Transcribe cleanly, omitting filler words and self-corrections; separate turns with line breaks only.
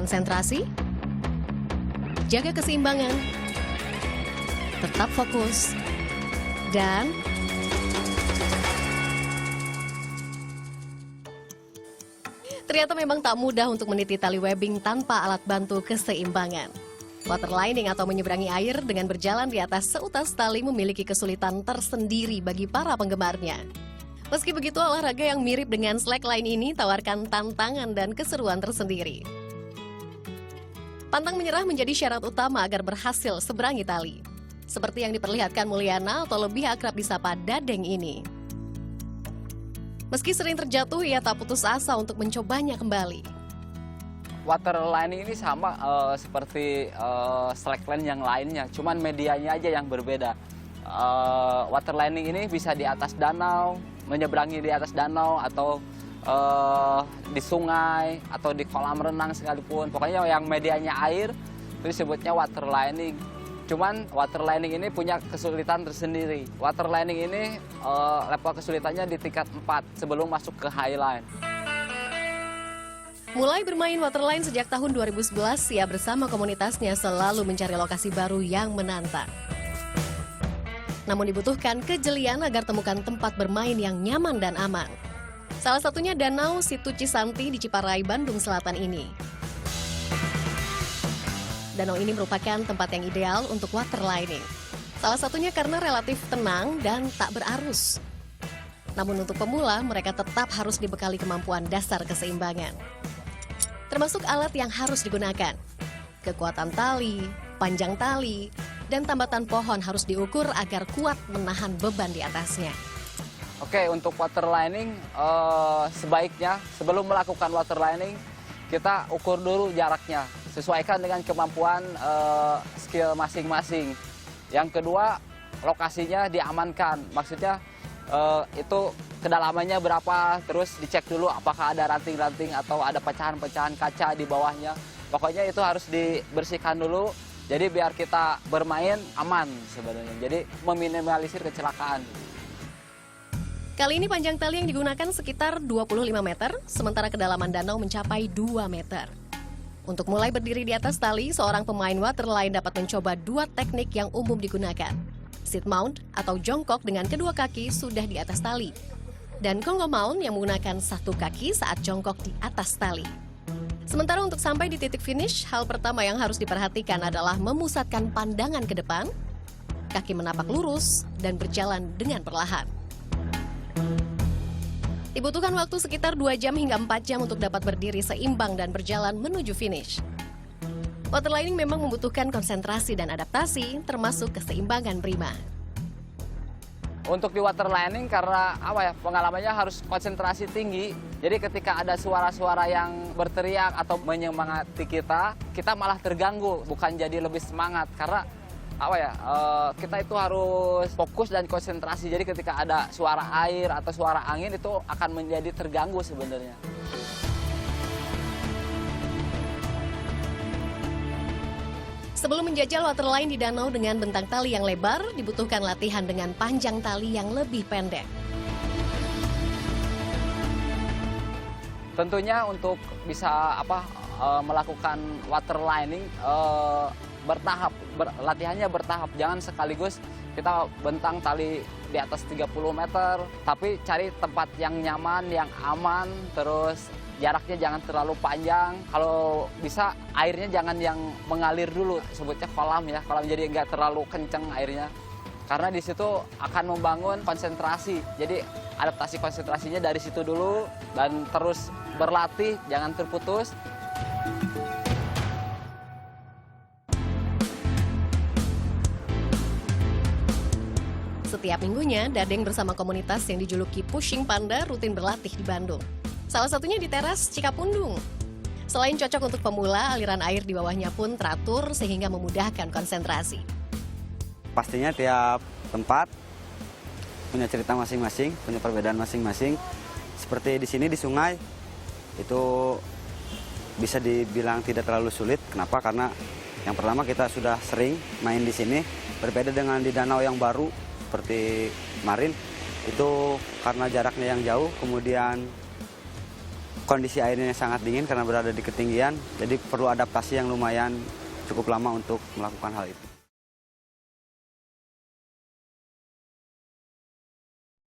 konsentrasi, jaga keseimbangan, tetap fokus, dan ternyata memang tak mudah untuk meniti tali webbing tanpa alat bantu keseimbangan. Waterlining atau menyeberangi air dengan berjalan di atas seutas tali memiliki kesulitan tersendiri bagi para penggemarnya. Meski begitu, olahraga yang mirip dengan slackline ini tawarkan tantangan dan keseruan tersendiri. Pantang menyerah menjadi syarat utama agar berhasil seberangi tali. Seperti yang diperlihatkan Mulyana atau lebih akrab disapa Dadeng ini. Meski sering terjatuh, ia tak putus asa untuk mencobanya kembali.
Waterlining ini sama seperti slackline yang lainnya, cuman medianya aja yang berbeda. Waterlining ini bisa di atas danau, menyeberangi di atas danau, atau di sungai, atau di kolam renang sekalipun. Pokoknya yang medianya air, itu disebutnya waterlining. Cuman waterlining ini punya kesulitan tersendiri. Waterlining ini level kesulitannya di tingkat 4 sebelum masuk ke highline.
Mulai bermain waterline sejak tahun 2011, ia bersama komunitasnya selalu mencari lokasi baru yang menantang. Namun dibutuhkan kejelian agar temukan tempat bermain yang nyaman dan aman. Salah satunya Danau Situ Cisanti di Ciparai, Bandung Selatan ini. Danau ini merupakan tempat yang ideal untuk waterlining. Salah satunya karena relatif tenang dan tak berarus. Namun untuk pemula, mereka tetap harus dibekali kemampuan dasar keseimbangan. Termasuk alat yang harus digunakan. Kekuatan tali, panjang tali, dan tambatan pohon harus diukur agar kuat menahan beban di atasnya.
Oke, untuk waterlining sebaiknya sebelum melakukan waterlining kita ukur dulu jaraknya, sesuaikan dengan kemampuan skill masing-masing. Yang kedua, lokasinya diamankan, maksudnya itu kedalamannya berapa, terus dicek dulu apakah ada ranting-ranting atau ada pecahan-pecahan kaca di bawahnya. Pokoknya itu harus dibersihkan dulu, jadi biar kita bermain aman sebenarnya, jadi meminimalisir kecelakaan.
Kali ini panjang tali yang digunakan sekitar 25 meter, sementara kedalaman danau mencapai 2 meter. Untuk mulai berdiri di atas tali, seorang pemain waterline dapat mencoba 2 teknik yang umum digunakan. Sit mount atau jongkok dengan kedua kaki sudah di atas tali. Dan Congo mount yang menggunakan satu kaki saat jongkok di atas tali. Sementara untuk sampai di titik finish, hal pertama yang harus diperhatikan adalah memusatkan pandangan ke depan, kaki menapak lurus, dan berjalan dengan perlahan. Dibutuhkan waktu sekitar 2 jam hingga 4 jam untuk dapat berdiri seimbang dan berjalan menuju finish. Waterlining memang membutuhkan konsentrasi dan adaptasi, termasuk keseimbangan prima.
Untuk di waterlining karena pengalamannya harus konsentrasi tinggi. Jadi ketika ada suara-suara yang berteriak atau menyemangati kita malah terganggu, bukan jadi lebih semangat. Karena kita itu harus fokus dan konsentrasi. Jadi ketika ada suara air atau suara angin itu akan menjadi terganggu sebenarnya.
Sebelum menjajal waterline di danau dengan bentang tali yang lebar, dibutuhkan latihan dengan panjang tali yang lebih pendek.
Tentunya untuk bisa melakukan waterlining bertahap, latihannya bertahap. Jangan sekaligus kita bentang tali di atas 30 meter, tapi cari tempat yang nyaman, yang aman, terus jaraknya jangan terlalu panjang. Kalau bisa airnya jangan yang mengalir dulu, sebutnya kolam ya, kolam jadi nggak terlalu kenceng airnya. Karena di situ akan membangun konsentrasi. Jadi adaptasi konsentrasinya dari situ dulu dan terus berlatih, jangan terputus.
Setiap minggunya, Dadeng bersama komunitas yang dijuluki Pushing Panda rutin berlatih di Bandung. Salah satunya di teras Cikapundung. Selain cocok untuk pemula, aliran air di bawahnya pun teratur sehingga memudahkan konsentrasi.
Pastinya tiap tempat punya cerita masing-masing, punya perbedaan masing-masing. Seperti di sini di sungai, itu bisa dibilang tidak terlalu sulit. Kenapa? Karena yang pertama kita sudah sering main di sini, berbeda dengan di danau yang baru seperti kemarin. Itu karena jaraknya yang jauh, kemudian kondisi airnya sangat dingin karena berada di ketinggian, jadi perlu adaptasi yang lumayan cukup lama untuk melakukan hal itu.